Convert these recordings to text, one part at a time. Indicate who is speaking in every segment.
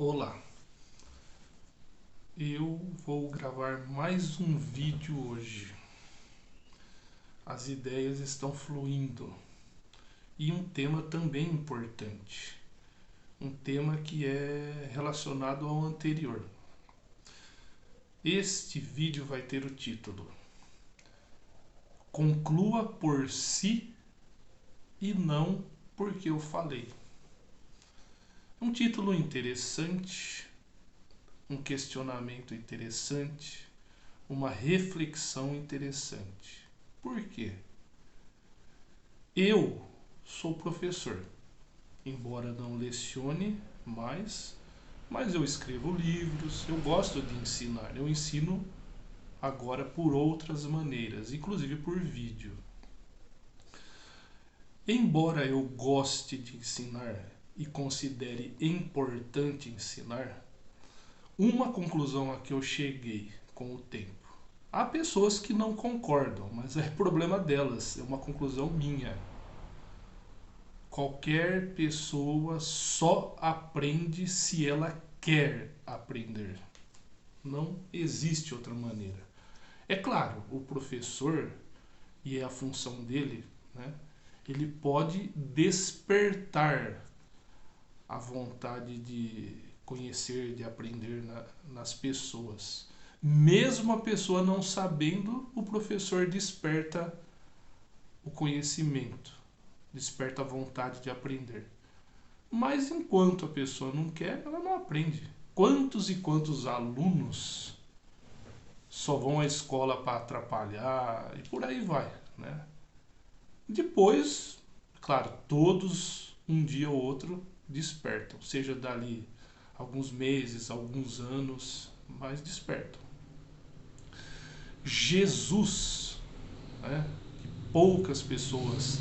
Speaker 1: Olá, eu vou gravar mais um vídeo hoje. As ideias estão fluindo e um tema também importante, um tema que é relacionado ao anterior. Este vídeo vai ter o título Conclua por si e não porque eu falei. Um título interessante, um questionamento interessante, uma reflexão interessante. Por quê? Eu sou professor, embora não lecione mais, mas eu escrevo livros, eu gosto de ensinar. Eu ensino agora por outras maneiras, inclusive por vídeo. Embora eu goste de ensinar e considere importante ensinar, uma conclusão a que eu cheguei com o tempo. Há pessoas que não concordam, mas é problema delas, é uma conclusão minha. Qualquer pessoa só aprende se ela quer aprender. Não existe outra maneira. É claro, o professor, e é a função dele, né, ele pode despertar a vontade de conhecer, de aprender nas pessoas. Mesmo a pessoa não sabendo, o professor desperta o conhecimento, desperta a vontade de aprender. Mas enquanto a pessoa não quer, ela não aprende. Quantos e quantos alunos só vão à escola para atrapalhar e por aí vai, né? Depois, claro, todos um dia ou outro despertam, seja dali alguns meses, alguns anos, mas despertam. Jesus, né, que poucas pessoas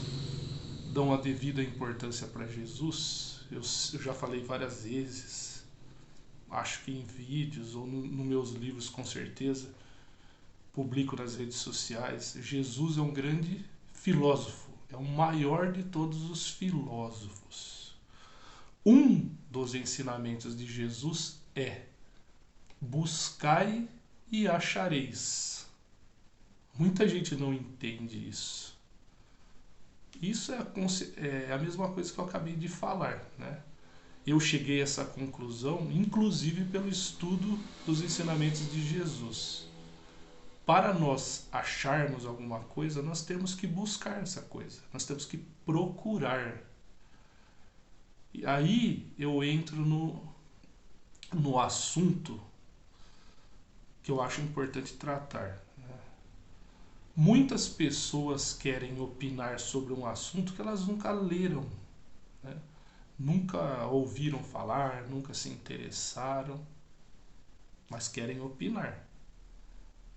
Speaker 1: dão a devida importância para Jesus, eu já falei várias vezes, acho que em vídeos ou nos meus livros com certeza, publico nas redes sociais, Jesus é um grande filósofo, é o maior de todos os filósofos. Um dos ensinamentos de Jesus é: buscai e achareis. Muita gente não entende isso. Isso é a mesma coisa que eu acabei de falar, né? Eu cheguei a essa conclusão, inclusive pelo estudo dos ensinamentos de Jesus. Para nós acharmos alguma coisa, nós temos que buscar essa coisa, nós temos que procurar. E aí eu entro no assunto que eu acho importante tratar. Muitas pessoas querem opinar sobre um assunto que elas nunca leram, né? Nunca ouviram falar, nunca se interessaram, mas querem opinar.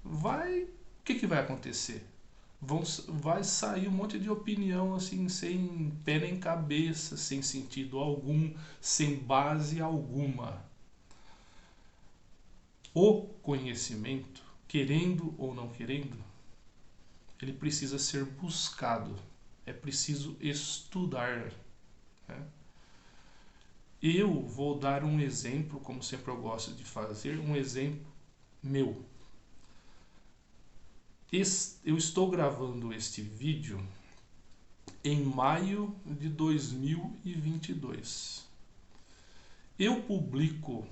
Speaker 1: O que vai acontecer? Vai sair um monte de opinião assim, sem pé nem cabeça, sem sentido algum, sem base alguma. O conhecimento, querendo ou não querendo, ele precisa ser buscado, é preciso estudar, né? Eu vou dar um exemplo, como sempre eu gosto de fazer, um exemplo meu. Eu estou gravando este vídeo em maio de 2022. Eu publico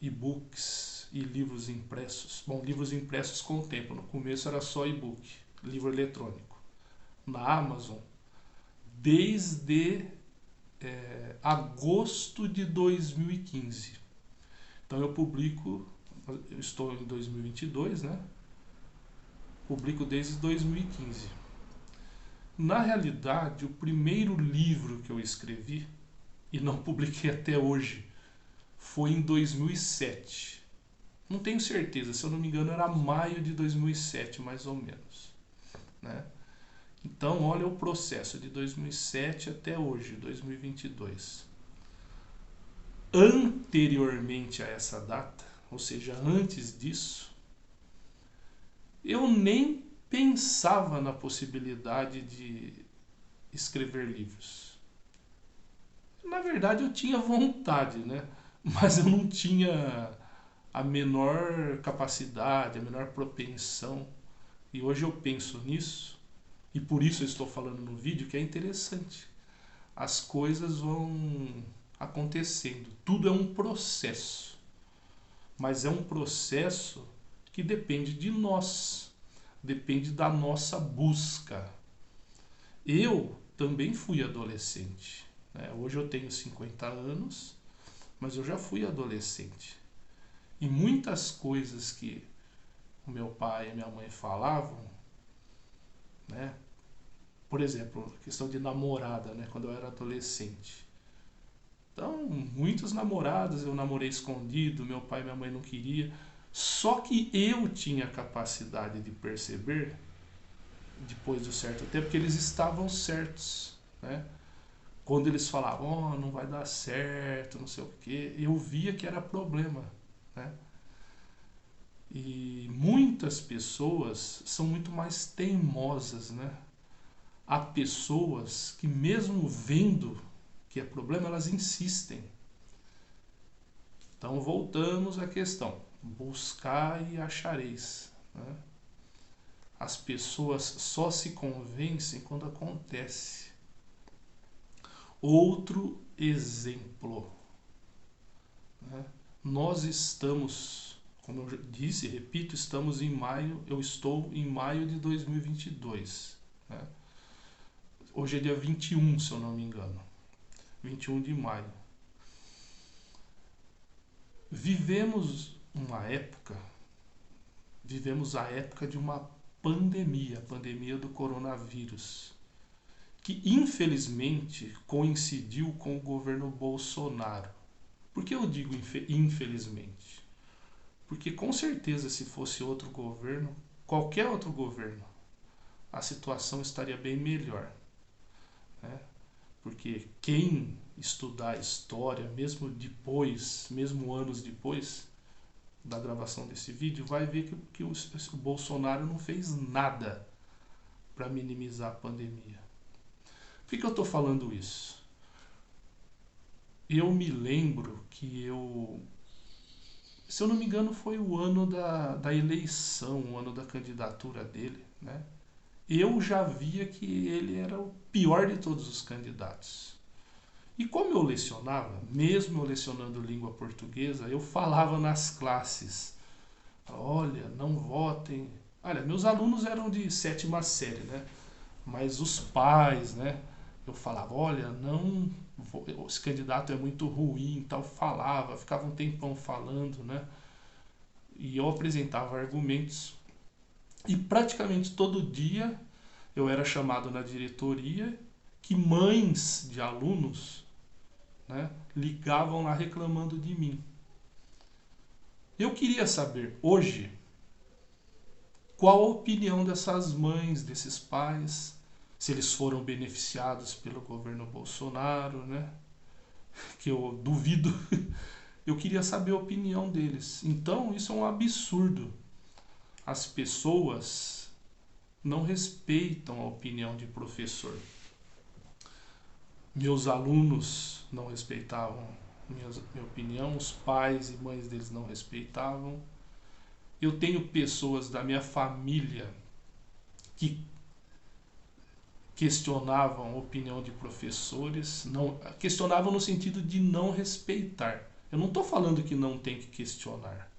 Speaker 1: e-books e livros impressos. Bom, livros impressos com o tempo. No começo era só e-book, livro eletrônico. Na Amazon, desde agosto de 2015. Então eu estou em 2022, né? Publico desde 2015. Na realidade, o primeiro livro que eu escrevi, e não publiquei até hoje, foi em 2007. Não tenho certeza, se eu não me engano era maio de 2007, mais ou menos, né? Então, olha o processo de 2007 até hoje, 2022. Anteriormente a essa data, ou seja, antes disso, eu nem pensava na possibilidade de escrever livros. Na verdade, eu tinha vontade, né? mas eu não tinha a menor capacidade, a menor propensão. E hoje eu penso nisso, e por isso eu estou falando no vídeo que é interessante. As coisas vão acontecendo, tudo é um processo, mas é um processo que depende de nós, depende da nossa busca. Eu também fui adolescente, né? Hoje eu tenho 50 anos, mas eu já fui adolescente. E muitas coisas que o meu pai e a minha mãe falavam, né? Por exemplo, questão de namorada, né? Quando eu era adolescente. Então, muitos namorados eu namorei escondido, meu pai e minha mãe não queriam. Só que eu tinha a capacidade de perceber, depois de um certo tempo, que eles estavam certos, né? Quando eles falavam, oh, não vai dar certo, não sei o quê, eu via que era problema, né? E muitas pessoas são muito mais teimosas, né? Há pessoas que mesmo vendo que é problema, elas insistem. Então voltamos à questão, buscar e achareis, né? As pessoas só se convencem quando acontece. Outro exemplo, né? Nós estamos, como eu disse, repito, estamos em maio, eu estou em maio de 2022, né? Hoje é dia 21, se eu não me engano, 21 de maio. Vivemos uma época, vivemos a época de uma pandemia, a pandemia do coronavírus, que infelizmente coincidiu com o governo Bolsonaro. Por que eu digo infelizmente? Porque com certeza se fosse outro governo, qualquer outro governo, a situação estaria bem melhor, né? Porque quem estudar história, mesmo depois, mesmo anos depois da gravação desse vídeo, vai ver que o Bolsonaro não fez nada para minimizar a pandemia. Por que eu estou falando isso? Eu me lembro que se eu não me engano, foi o ano da eleição, o ano da candidatura dele, né? Eu já via que ele era o pior de todos os candidatos. E como eu lecionava, mesmo eu lecionando língua portuguesa, eu falava nas classes, olha, não votem. Olha, meus alunos eram de sétima série, né? Mas os pais, né? Eu falava, olha, não, esse candidato é muito ruim, tal, falava, ficava um tempão falando, né? E eu apresentava argumentos e praticamente todo dia eu era chamado na diretoria que mães de alunos, né, ligavam lá reclamando de mim. Eu queria saber hoje qual a opinião dessas mães, desses pais, se eles foram beneficiados pelo governo Bolsonaro, né? Que eu duvido. Eu queria saber a opinião deles. Então, isso é um absurdo. As pessoas não respeitam a opinião de professor. Meus alunos não respeitavam minha opinião, os pais e mães deles não respeitavam. Eu tenho pessoas da minha família que questionavam a opinião de professores, não questionavam no sentido de não respeitar. Eu não estou falando que não tem que questionar.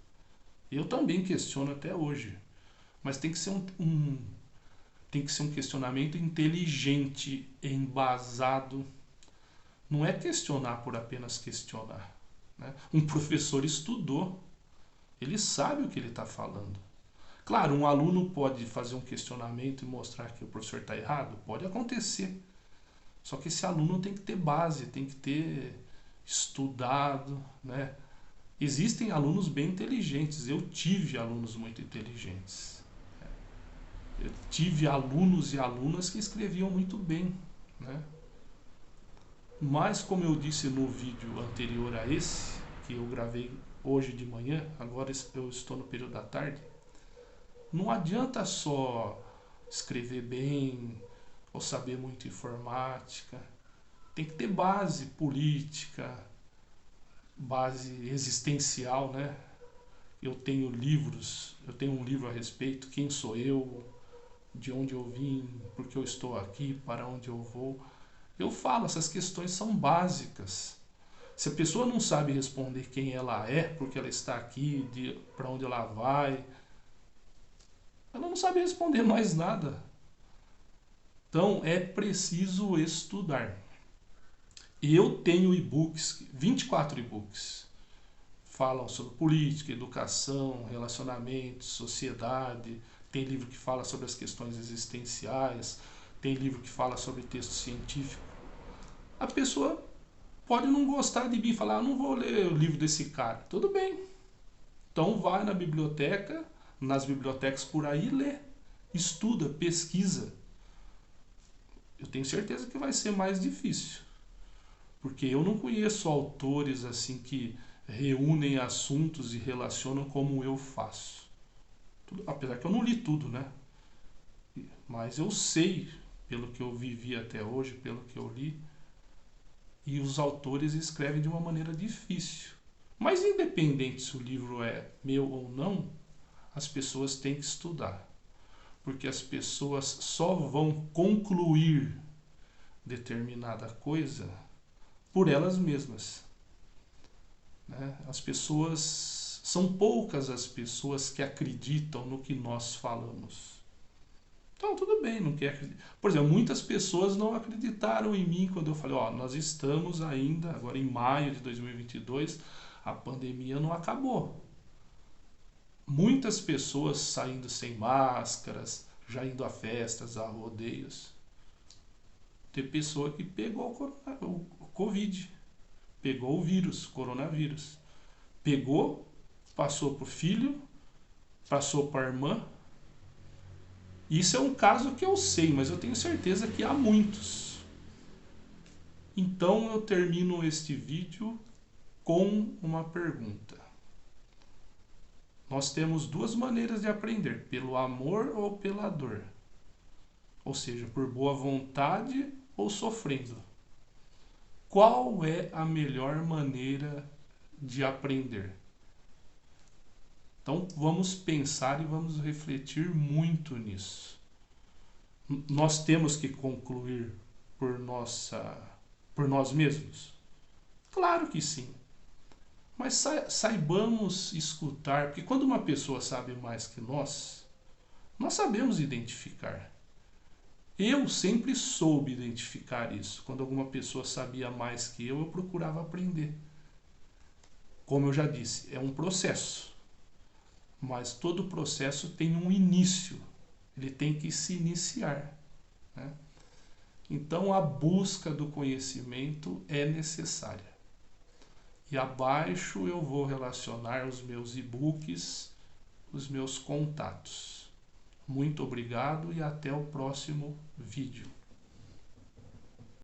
Speaker 1: Eu também questiono até hoje, mas tem que ser tem que ser um questionamento inteligente, embasado. Não é questionar por apenas questionar, né? Um professor estudou, ele sabe o que ele está falando. Claro, um aluno pode fazer um questionamento e mostrar que o professor está errado, pode acontecer. Só que esse aluno tem que ter base, tem que ter estudado, né? Existem alunos bem inteligentes, eu tive alunos muito inteligentes. Eu tive alunos e alunas que escreviam muito bem, né? Mas como eu disse no vídeo anterior a esse, que eu gravei hoje de manhã, agora eu estou no período da tarde, não adianta só escrever bem ou saber muito informática. Tem que ter base política, base existencial, né? Eu tenho livros, eu tenho um livro a respeito, quem sou eu, de onde eu vim, por que eu estou aqui, para onde eu vou. Eu falo, essas questões são básicas. Se a pessoa não sabe responder quem ela é, porque ela está aqui, para onde ela vai, ela não sabe responder mais nada. Então é preciso estudar. Eu tenho e-books, 24 e-books. Falam sobre política, educação, relacionamentos, sociedade. Tem livro que fala sobre as questões existenciais. Tem livro que fala sobre texto científico. A pessoa pode não gostar de mim e falar, não vou ler o livro desse cara. Tudo bem. Então vai na biblioteca, nas bibliotecas por aí, lê. Estuda, pesquisa. Eu tenho certeza que vai ser mais difícil. Porque eu não conheço autores assim que reúnem assuntos e relacionam como eu faço. Apesar que eu não li tudo, né? Mas eu sei, pelo que eu vivi até hoje, pelo que eu li, e os autores escrevem de uma maneira difícil. Mas independente se o livro é meu ou não, as pessoas têm que estudar. Porque as pessoas só vão concluir determinada coisa por elas mesmas. Né? As pessoas, são poucas as pessoas que acreditam no que nós falamos. Então, tudo bem, não quer acreditar. Por exemplo, muitas pessoas não acreditaram em mim quando eu falei, ó, nós estamos ainda, agora em maio de 2022, a pandemia não acabou. Muitas pessoas saindo sem máscaras, já indo a festas, a rodeios. Tem pessoa que pegou o Covid, pegou o vírus, coronavírus. Pegou, passou para o filho, passou para a irmã. Isso é um caso que eu sei, mas eu tenho certeza que há muitos. Então eu termino este vídeo com uma pergunta. Nós temos duas maneiras de aprender, pelo amor ou pela dor. Ou seja, por boa vontade ou sofrendo. Qual é a melhor maneira de aprender? Então vamos pensar e vamos refletir muito nisso. Nós temos que concluir por nós mesmos? Claro que sim. Mas saibamos escutar, porque quando uma pessoa sabe mais que nós sabemos identificar. Eu sempre soube identificar isso. Quando alguma pessoa sabia mais que eu procurava aprender. Como eu já disse, é um processo. Mas todo processo tem um início. Ele tem que se iniciar. Né? Então a busca do conhecimento é necessária. E abaixo eu vou relacionar os meus e-books, os meus contatos. Muito obrigado e até o próximo vídeo.